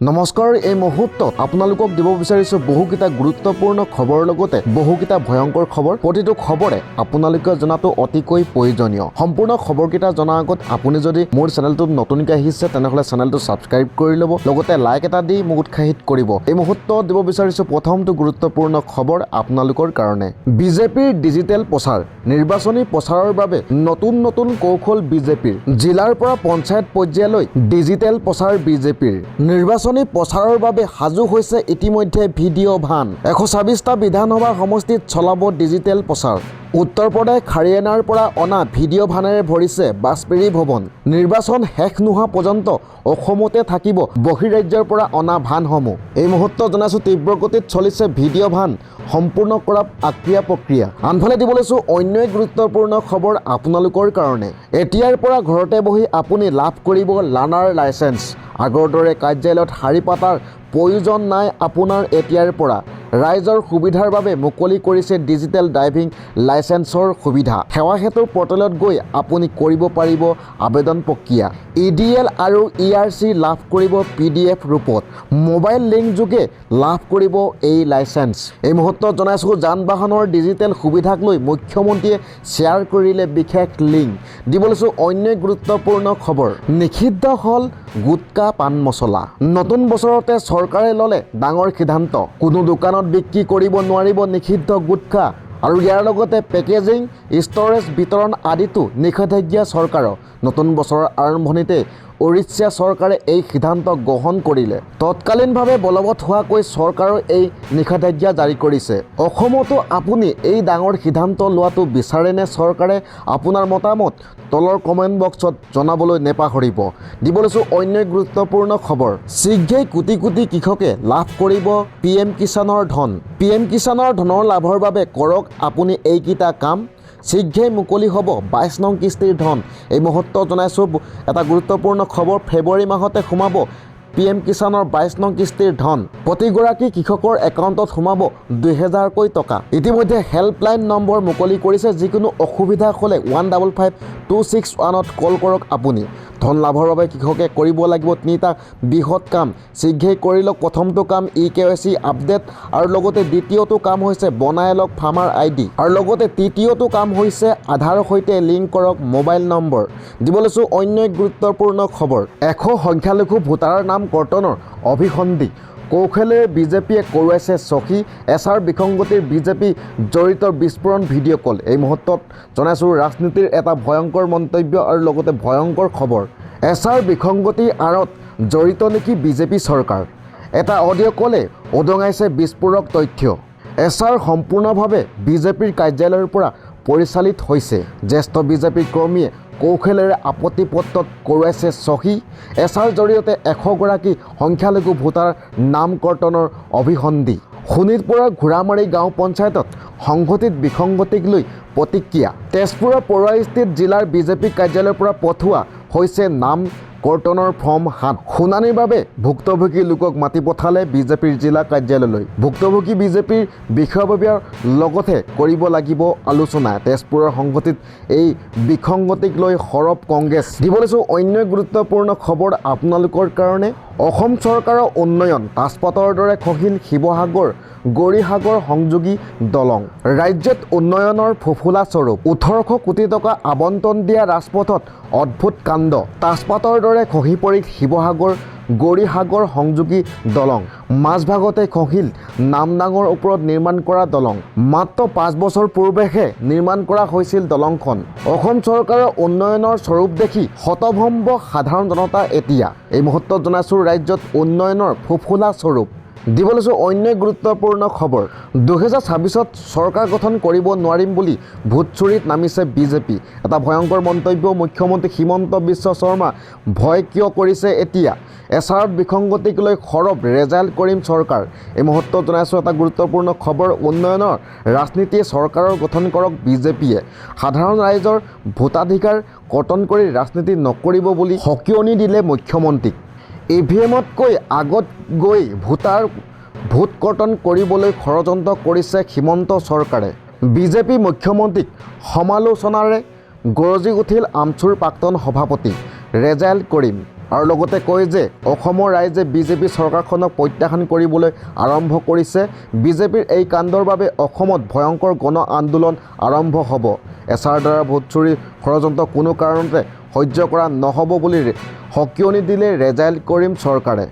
নমস্কাৰ এই মুহূৰ্তত আপোনালোকক দিব বিচাৰিছো বহুকিটা গুৰুত্বপূৰ্ণ খবৰ লগতে বহুকিটা ভয়ংকৰ খবৰ প্ৰতিটো খবৰে আপোনালোকে জনাটো অতিকৈ প্ৰয়োজনীয় সম্পূৰ্ণ খবৰকিটা জনাৰ আগত আপুনি যদি মোৰ চেনেলটোত নতুনকৈ আহিছে তেনেহলে চেনেলটো সাবস্ক্ৰাইব কৰি ল'ব লগতে লাইক এটা দি মোক উৎসাহিত কৰিব এই মুহূৰ্তত দিব বিচাৰিছো প্ৰথমটো গুৰুত্বপূৰ্ণ খবৰ আপোনালোকৰ কাৰণে বিজেপিৰ ডিজিটেল প্ৰচাৰ নিৰ্বাচনী প্ৰচাৰৰ বাবে নতুন কৌশল বিজেপিৰ জিলাৰ পৰা পঞ্চায়ত পৰ্যায়লৈ ডিজিটেল প্ৰচাৰ বিজেপিৰ নিৰ্বাচনী প্ৰচাৰৰ বাবে সাজু হৈছে ইতিমধ্যে ভিডিঅ' ভান 126টা বিধানসভা সমষ্টিত চলাব ডিজিটেল প্ৰচাৰ উত্তৰ প্ৰদেশ হাৰিয়ানাৰ পৰা অনা ভিডিঅ' ভানেৰে ভৰিছে বাজপেয়ী ভৱন নিৰ্বাচন শেষ নোহোৱা পৰ্যন্ত অসমতে থাকিব বহিৰাজ্যৰ পৰা অনা ভানসমূহ এই মুহূৰ্তত জনাইছো তীব্ৰ গতিত চলিছে ভিডিঅ' ভান সম্পূৰ্ণ কৰা প্ৰক্ৰিয়া আনফালে দিবলৈছো অন্য এক গুৰুত্বপূৰ্ণ খবৰ আপোনালোকৰ কাৰণে এতিয়াৰ পৰা ঘৰতে বহি আপুনি লাভ কৰিব লাৰ্ণাৰ লাইচেন্স আগৰ দৰে কাৰ্যালয়ত শাৰী পাতাৰ প্ৰয়োজন নাই আপোনাৰ এতিয়াৰ পৰা ৰাইজৰ সুবিধাৰ বাবে মুকলি কৰিছে ডিজিটেল ড্ৰাইভিং লাইচেন্সৰ সুবিধা সেৱা সেতুৰ পৰ্টেলত গৈ আপুনি কৰিব পাৰিব আবেদন প্ৰক্ৰিয়া ইডিএল আৰু ইআৰচি লাভ কৰিব পিডিএফ ৰূপত মোবাইল লিংক যোগে লাভ কৰিব এই লাইচেন্স এই মুহূৰ্তত জনাইছো যান বাহনৰ ডিজিটেল সুবিধাক লৈ মুখ্যমন্ত্ৰীয়ে শ্বেয়াৰ কৰিলে বিশেষ লিংক দিবলৈছো অন্য গুৰুত্বপূৰ্ণ খবৰ নিষিদ্ধ হল গুটকা পান মছলা নতুন বছৰতে চৰকাৰে ললে ডাঙৰ সিদ্ধান্ত কোনো দোকানত বিক্ৰী কৰিব নোৱাৰিব নিষিদ্ধ গুটকা আৰু ইয়াৰ লগতে পেকেজিং ষ্ট'ৰেজ বিতৰণ আদিতো নিষেধাজ্ঞা চৰকাৰৰ নতুন বছৰৰ আৰম্ভণিতে উৰিষ্যা চৰকাৰে এই সিদ্ধান্ত গ্ৰহণ কৰিলে তৎকালীনভাৱে বলবৎ হোৱাকৈ চৰকাৰৰ এই নিষেধাজ্ঞা জাৰি কৰিছে অসমতো আপুনি এই ডাঙৰ সিদ্ধান্ত লোৱাটো বিচাৰেনে চৰকাৰে আপোনাৰ মতামত তলৰ কমেণ্ট বক্সত জনাবলৈ নেপাহৰিব দিবলৈছো অন্য গুৰুত্বপূৰ্ণ খবৰ শীঘ্ৰেই কোটি কোটি কৃষকে লাভ কৰিব পিএম কিষাণৰ ধন পিএম কিষাণৰ ধনৰ লাভৰ বাবে কৰক আপুনি এইকেইটা কাম শীঘ্ৰেই মুকলি হ'ব 22 নং কিস্তিৰ ধন এই মুহূৰ্তত জনাইছো এটা গুৰুত্বপূৰ্ণ খবৰ ফেব্ৰুৱাৰী মাহতে সোমাব পিএম কিষাণৰ 22 নং কিস্তিৰ ধন প্ৰতিগৰাকী কৃষকৰ একাউণ্টত সোমাব 2000কৈ টকা ইতিমধ্যে হেল্পলাইন নম্বৰ মুকলি কৰিছে যিকোনো অসুবিধা হ'লে 155261ত কল কৰক আপুনি ধন লাভৰ বাবে কৃষকে কৰিব লাগিব তিনিটা বৃহৎ কাম শীঘ্ৰেই কৰি লওক প্ৰথমটো কাম KYC আপডেট আৰু লগতে দ্বিতীয়টো কাম হৈছে বনাই লওক ফাৰ্মাৰ আইডি আৰু লগতে তৃতীয়টো কাম হৈছে আধাৰৰ সৈতে লিংক কৰক মোবাইল নম্বৰ দিবলৈছো অন্য এক গুৰুত্বপূৰ্ণ খবৰ 100 সংখ্যালঘু ভোটাৰৰ নাম কৰ্তনৰ অভিসন্ধি কৌশলে বিজেপিয়ে কৰোৱাইছে চখী এছাৰ বিসংগতিৰ বিজেপি জড়িত বিস্ফোৰণ ভিডিঅ' কল এই মুহূৰ্তত জনাইছো ৰাজনীতিৰ এটা ভয়ংকৰ মন্তব্য আৰু লগতে ভয়ংকৰ খবৰ এছাৰ বিসংগতিৰ আঁৰত জড়িত নেকি বিজেপি চৰকাৰ এটা অডিঅ' কলে উদঙাইছে বিস্ফোৰক তথ্য এছাৰ সম্পূৰ্ণভাৱে বিজেপিৰ কাৰ্যালয়ৰ পৰা পৰিচালিত হৈছে জ্যেষ্ঠ বিজেপি কৰ্মীয়ে কৌশলেৰে আপত্তি পত্ৰত কৰোৱাইছে চহী এছাৰ জৰিয়তে 100গৰাকী সংখ্যালঘু ভোটাৰ নাম কৰ্তনৰ অভিসন্ধি শোণিতপুৰৰ ঘোঁৰামাৰী গাঁও পঞ্চায়তত সংঘটিত বিসংগতিক লৈ প্ৰতিক্ৰিয়া তেজপুৰৰ পৰুৱাস্থিত জিলাৰ বিজেপি কাৰ্যালয়ৰ পৰা পঠোৱা হৈছে নাম কৰ্তনৰ ফৰ্ম 7 শুনানিৰ বাবে ভুক্তভোগী লোকক মাতি পঠালে বিজেপিৰ জিলা কাৰ্যালয়লৈ ভুক্তভোগী বিজেপিৰ বিষয়ববীয়াৰ লগতে কৰিব লাগিব আলোচনা তেজপুৰৰ সংঘটিত এই বিসংগতিক লৈ সৰব কংগ্ৰেছ দিবলৈছো অন্য গুৰুত্বপূৰ্ণ খবৰ আপোনালোকৰ কাৰণে অসম চৰকাৰৰ উন্নয়ন তাজপাতৰ দৰে খহিল শিৱসাগৰ গৌৰীসাগৰ সংযোগী দলং ৰাজ্যত উন্নয়নৰ ফুফুলা স্বৰূপ 1800 কোটি টকা আবণ্টন দিয়া ৰাজপথত অদ্ভুত কাণ্ড তাজপাতৰ দৰে খহি পৰি শিৱসাগৰ গৌৰীসাগৰ সংযোগী দলং মাজভাগতে খহিল নামদাঙৰ ওপৰত নিৰ্মাণ কৰা দলং মাত্ৰ 5 বছৰ পূৰ্বেহে নিৰ্মাণ কৰা হৈছিল দলংখন অসম চৰকাৰৰ উন্নয়নৰ স্বৰূপ দেখি হতভম্ব সাধাৰণ জনতা এতিয়া এই মুহূৰ্তত জনাইছো ৰাজ্যত উন্নয়নৰ ফুফুলা স্বৰূপ দিবলৈছো অন্য গুৰুত্বপূৰ্ণ খবৰ 2026ত চৰকাৰ গঠন কৰিব নোৱাৰিম বুলি ভোট চুৰিত নামিছে বিজেপি এটা ভয়ংকৰ মন্তব্য মুখ্যমন্ত্ৰী হিমন্ত বিশ্ব শৰ্মা ভয় কিয় কৰিছে এতিয়া এছাৰত বিসংগতিক লৈ সৰব ৰেজাল্ট কৰিম চৰকাৰ এই মুহূৰ্তত জনাইছো এটা গুৰুত্বপূৰ্ণ খবৰ উন্নয়নৰ ৰাজনীতিয়ে চৰকাৰৰ গঠন কৰক বিজেপিয়ে সাধাৰণ ৰাইজৰ ভোটাধিকাৰ কৰ্তন কৰি ৰাজনীতি নকৰিব বুলি সকীয়নি দিলে মুখ্যমন্ত্ৰীক ইভিএমতকৈ আগত গৈ ভোট কৰ্তন কৰিবলৈ ষড়যন্ত্ৰ কৰিছে হিমন্ত চৰকাৰে বিজেপি মুখ্যমন্ত্ৰীক সমালোচনাৰে গৰজি উঠিল আমচুৰ প্ৰাক্তন সভাপতি ৰেজাল্ট কৰিম আৰু লগতে কয় যে অসমৰ ৰাইজে বিজেপি চৰকাৰখনক প্ৰত্যাখ্যান কৰিবলৈ আৰম্ভ কৰিছে। বিজেপিৰ এই কাণ্ডৰ বাবে অসমত ভয়ংকৰ গণ আন্দোলন আৰম্ভ হ'ব। এছাৰ দ্বাৰা ভোট চুৰি ষড়যন্ত্ৰ কোনো কাৰণতে সহ্য কৰা নহ'ব বুলি সকীয়নি দিলে ৰেজাইল কৰিম চৰকাৰে।